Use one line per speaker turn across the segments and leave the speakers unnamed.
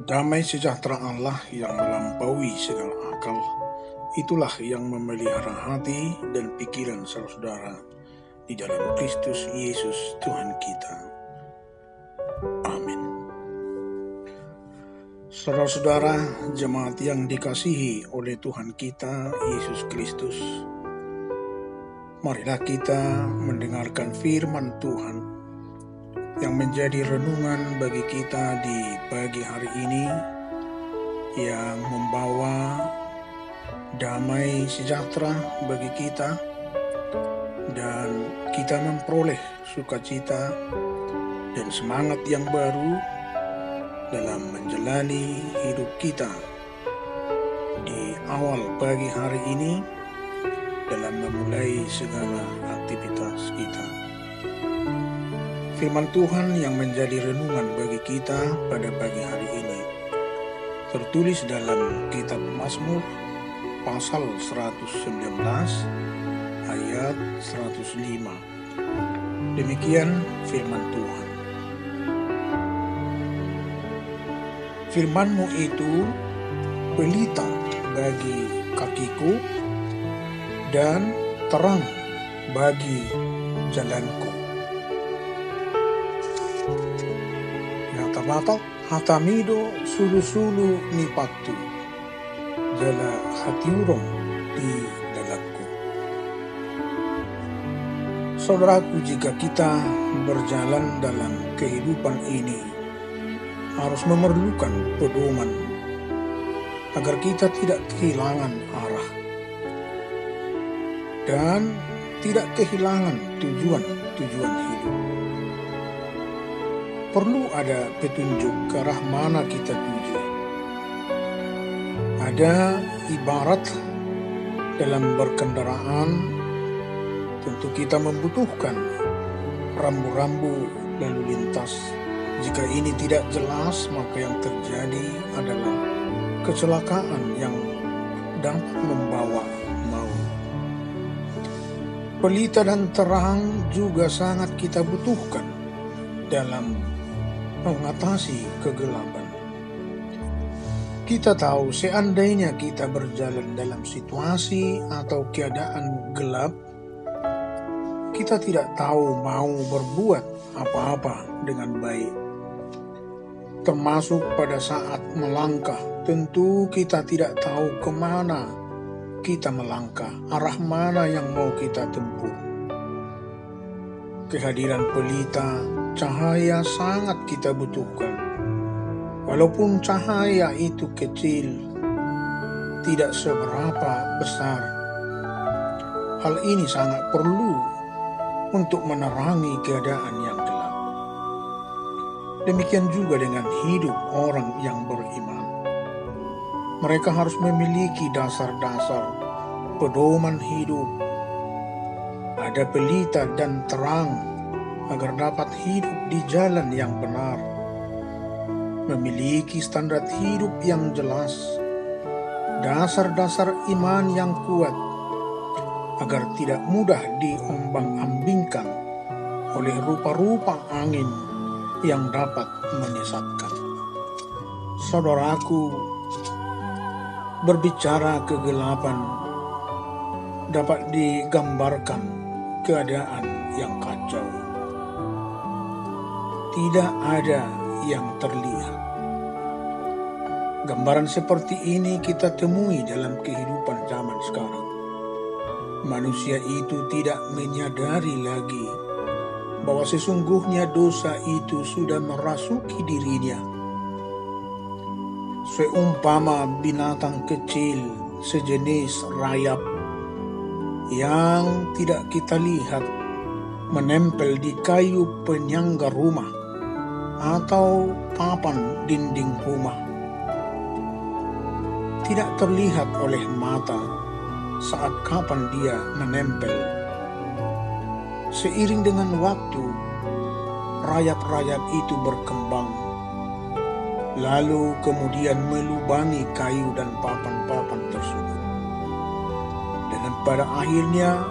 Damai sejahtera Allah yang melampaui segala akal, itulah yang memelihara hati dan pikiran saudara di dalam Kristus Yesus Tuhan kita. Amin. Saudara-saudara, jemaat yang dikasihi oleh Tuhan kita Yesus Kristus, marilah kita mendengarkan firman Tuhan yang menjadi renungan bagi kita di pagi hari ini, yang membawa damai sejahtera bagi kita dan kita memperoleh sukacita dan semangat yang baru dalam menjalani hidup kita di awal pagi hari ini dalam memulai segala aktivitas kita. Firman Tuhan yang menjadi renungan bagi kita pada pagi hari ini tertulis dalam kitab Mazmur pasal 119 ayat 105. Demikian firman Tuhan. Firman-Mu itu pelita bagi kakiku dan terang bagi jalanku. Batak hatamido sulu-sulu ni patu jala hatiurong di dalamku. Saudaraku, jika kita berjalan dalam kehidupan ini harus memerlukan pedoman agar kita tidak kehilangan arah dan tidak kehilangan tujuan hidup. Perlu ada petunjuk ke arah mana kita tuju. Ada ibarat dalam berkendaraan, tentu kita membutuhkan rambu-rambu lalu lintas. Jika ini tidak jelas, maka yang terjadi adalah kecelakaan yang dapat membawa maut. Pelita dan terang juga sangat kita butuhkan dalam mengatasi kegelapan. Kita tahu seandainya kita berjalan dalam situasi atau keadaan gelap, kita tidak tahu mau berbuat apa-apa dengan baik. Termasuk pada saat melangkah, tentu kita tidak tahu kemana kita melangkah, arah mana yang mau kita tempuh. Kehadiran pelita, cahaya sangat kita butuhkan. Walaupun cahaya itu kecil, tidak seberapa besar. Hal ini sangat perlu untuk menerangi keadaan yang gelap. Demikian juga dengan hidup orang yang beriman. Mereka harus memiliki dasar-dasar pedoman hidup. Ada pelita dan terang agar dapat hidup di jalan yang benar, memiliki standar hidup yang jelas, dasar-dasar iman yang kuat, agar tidak mudah diombang-ambingkan oleh rupa-rupa angin yang dapat menyesatkan. Saudaraku, berbicara kegelapan dapat digambarkan keadaan yang kacau. Tidak ada yang terlihat. Gambaran seperti ini kita temui dalam kehidupan zaman sekarang. Manusia itu tidak menyadari lagi bahwa sesungguhnya dosa itu sudah merasuki dirinya. Seumpama binatang kecil sejenis rayap yang tidak kita lihat menempel di kayu penyangga rumah atau papan dinding rumah. Tidak terlihat oleh mata saat kapan dia menempel. Seiring dengan waktu, rayap-rayap itu berkembang, lalu kemudian melubangi kayu dan papan-papan tersebut. Dan pada akhirnya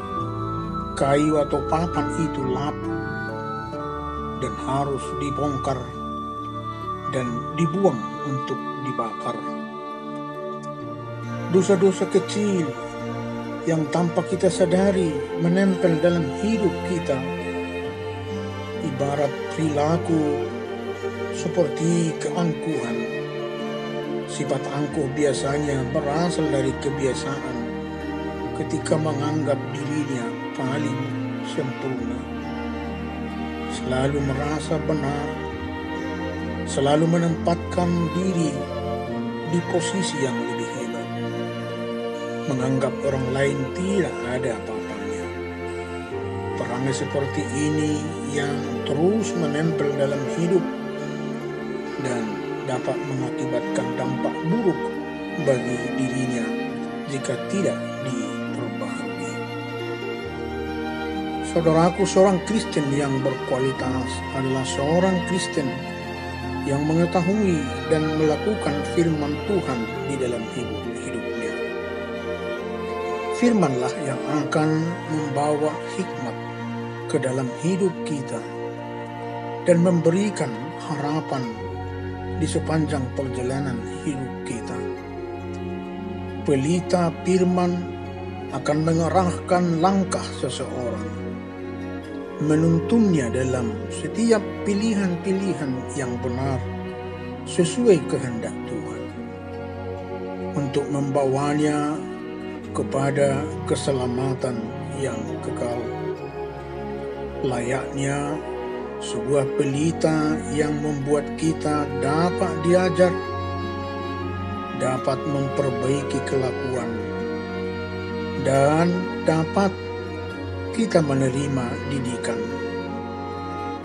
kayu atau papan itu lapuk dan harus dibongkar dan dibuang untuk dibakar. Dosa-dosa kecil yang tanpa kita sadari menempel dalam hidup kita, ibarat perilaku seperti keangkuhan. Sifat angkuh biasanya berasal dari kebiasaan ketika menganggap dirinya paling sempurna, selalu merasa benar, selalu menempatkan diri di posisi yang lebih hebat, menganggap orang lain tidak ada apa-apanya. Perangai seperti ini yang terus menempel dalam hidup dan dapat mengakibatkan dampak buruk bagi dirinya jika tidak diperbaharui. Saudaraku, seorang Kristen yang berkualitas adalah seorang Kristen yang mengetahui dan melakukan firman Tuhan di dalam hidupnya. Firmanlah yang akan membawa hikmat ke dalam hidup kita dan memberikan harapan di sepanjang perjalanan hidup kita. Pelita firman akan mengarahkan langkah seseorang, menuntunnya dalam setiap pilihan-pilihan yang benar sesuai kehendak Tuhan, untuk membawanya kepada keselamatan yang kekal. Layaknya sebuah pelita yang membuat kita dapat diajar, dapat memperbaiki kelakuan, dan dapat kita menerima didikan.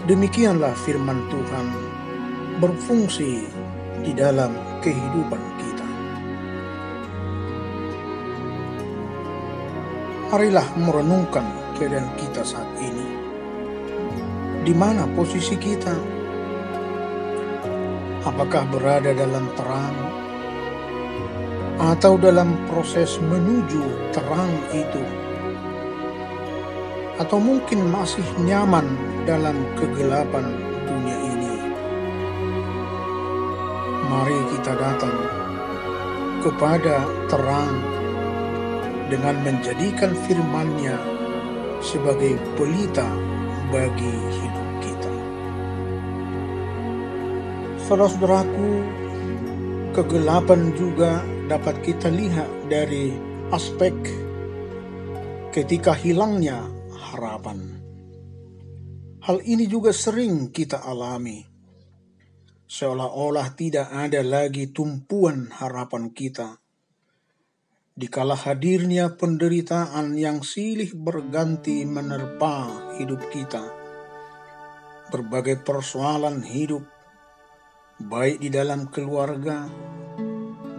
Demikianlah firman Tuhan berfungsi di dalam kehidupan kita. Marilah merenungkan keadaan kita saat ini. Di mana posisi kita? Apakah berada dalam terang atau dalam proses menuju terang itu? Atau mungkin masih nyaman dalam kegelapan dunia ini? Mari kita datang kepada terang dengan menjadikan firman-Nya sebagai pelita bagi hidup kita. Saudara-saudaraku, kegelapan juga dapat kita lihat dari aspek ketika hilangnya harapan. Hal ini juga sering kita alami, seolah-olah tidak ada lagi tumpuan harapan kita dikala hadirnya penderitaan yang silih berganti menerpa hidup kita. Berbagai persoalan hidup, baik di dalam keluarga,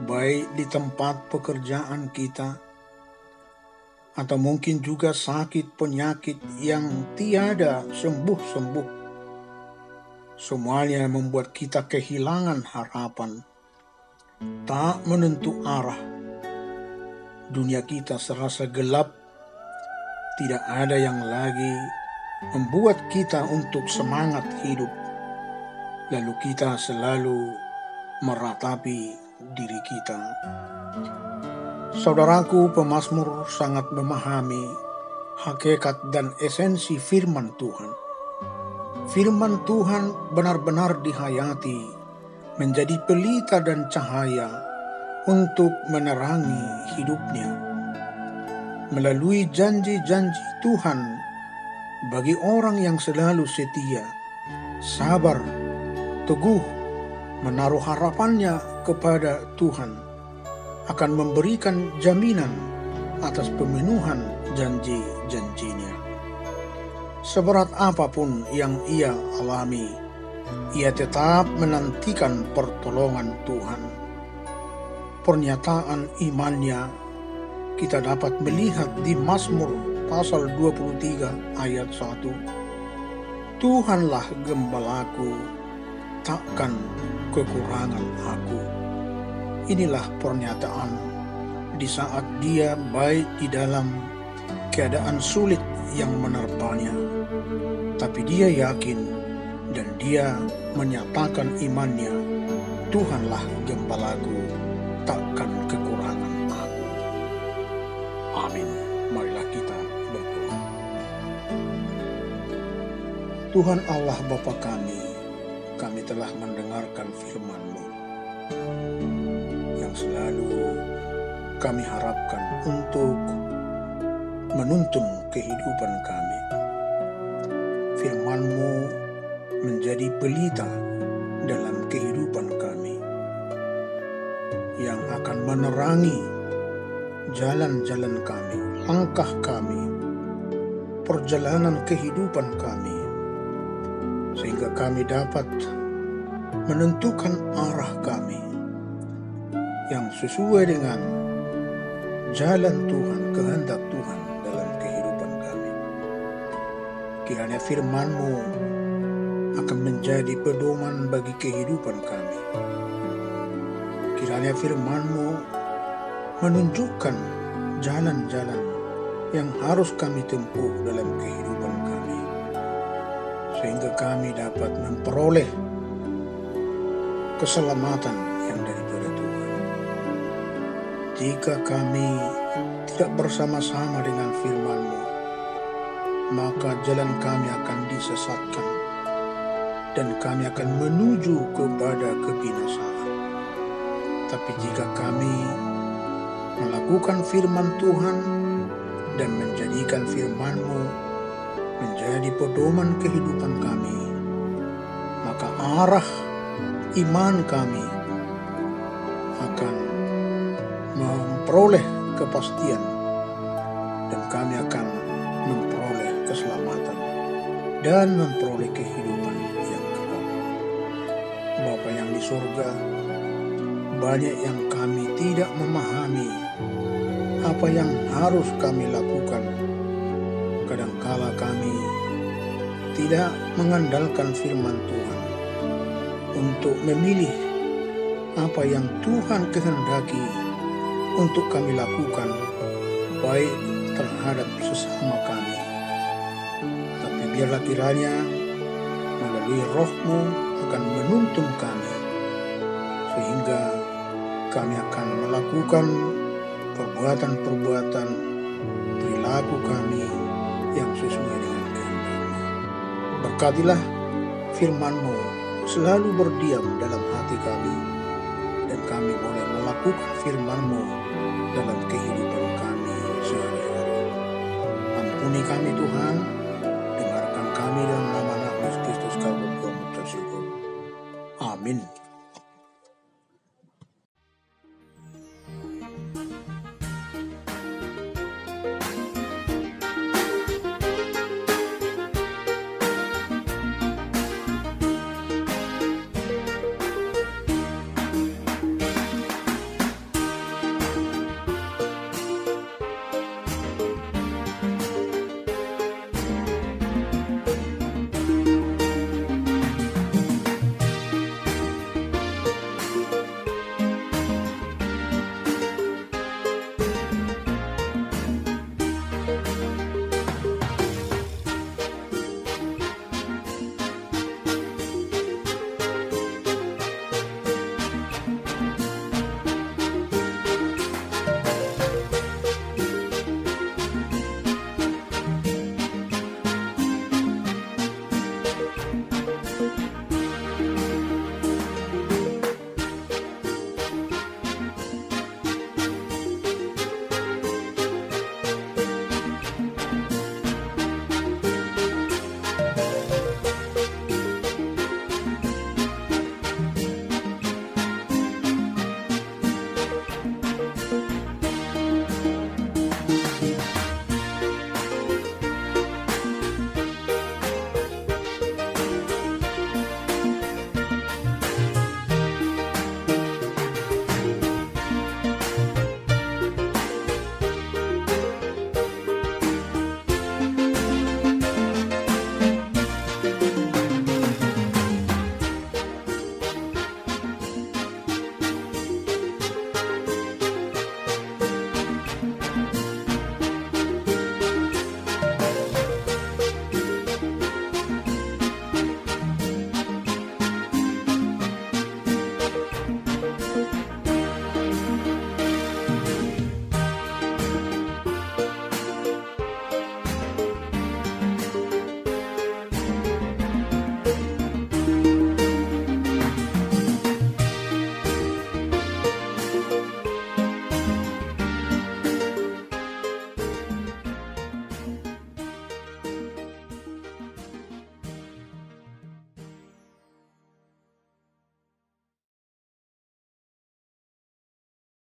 baik di tempat pekerjaan kita, atau mungkin juga sakit penyakit yang tiada sembuh-sembuh. Semuanya membuat kita kehilangan harapan, tak menentu arah. Dunia kita serasa gelap, tidak ada yang lagi membuat kita untuk semangat hidup. Lalu kita selalu meratapi diri kita. Saudaraku, pemazmur sangat memahami hakikat dan esensi firman Tuhan. Firman Tuhan benar-benar dihayati, menjadi pelita dan cahaya untuk menerangi hidupnya. Melalui janji-janji Tuhan bagi orang yang selalu setia, sabar, teguh, menaruh harapannya kepada Tuhan, akan memberikan jaminan atas pemenuhan janji-janjinya. Seberat apapun yang ia alami, ia tetap menantikan pertolongan Tuhan. Pernyataan imannya kita dapat melihat di Mazmur pasal 23 ayat 1. Tuhanlah gembalaku, takkan kekurangan aku. Inilah pernyataan di saat dia baik di dalam keadaan sulit yang menerpanya, tapi dia yakin dan dia menyatakan imannya Tuhanlah gembalaku, takkan kekurangan aku. Amin. Marilah kita berdoa. Tuhan Allah Bapa kami telah mendengarkan firman-Mu yang selalu kami harapkan untuk menuntun kehidupan kami. Firman-Mu menjadi pelita dalam kehidupan kami yang akan menerangi jalan-jalan kami, langkah kami, perjalanan kehidupan kami, sehingga kami dapat menentukan arah kami yang sesuai dengan jalan Tuhan, kehendak Tuhan dalam kehidupan kami. Kiranya firman-Mu akan menjadi pedoman bagi kehidupan kami. Kiranya firman-Mu menunjukkan jalan-jalan yang harus kami tempuh dalam kehidupan kami, sehingga kami dapat memperoleh keselamatan yang daripada Tuhan. Jika kami tidak bersama-sama dengan firman-Mu, maka jalan kami akan disesatkan dan kami akan menuju kepada kebinasaan. Tapi jika kami melakukan firman Tuhan dan menjadikan firman-Mu menjadi pedoman kehidupan kami, maka arah iman kami akan memperoleh kepastian dan kami akan memperoleh keselamatan dan memperoleh kehidupan yang kekal. Bapa yang di surga, banyak yang kami tidak memahami apa yang harus kami lakukan. Kadangkala kami tidak mengandalkan firman Tuhan untuk memilih apa yang Tuhan kehendaki untuk kami lakukan, baik terhadap sesama kami. Tapi biarlah kiranya melalui Roh-Mu akan menuntun kami, sehingga kami akan melakukan perbuatan-perbuatan perilaku kami yang sesuai dengan kehendak-Mu. Berkatilah firman-Mu selalu berdiam dalam hati kami, dan kami boleh melakukan firman-Mu dalam kehidupan kami sehari-hari. Ampuni kami Tuhan, dengarkan kami dalam nama Yesus Kristus kami berdoa. Amin.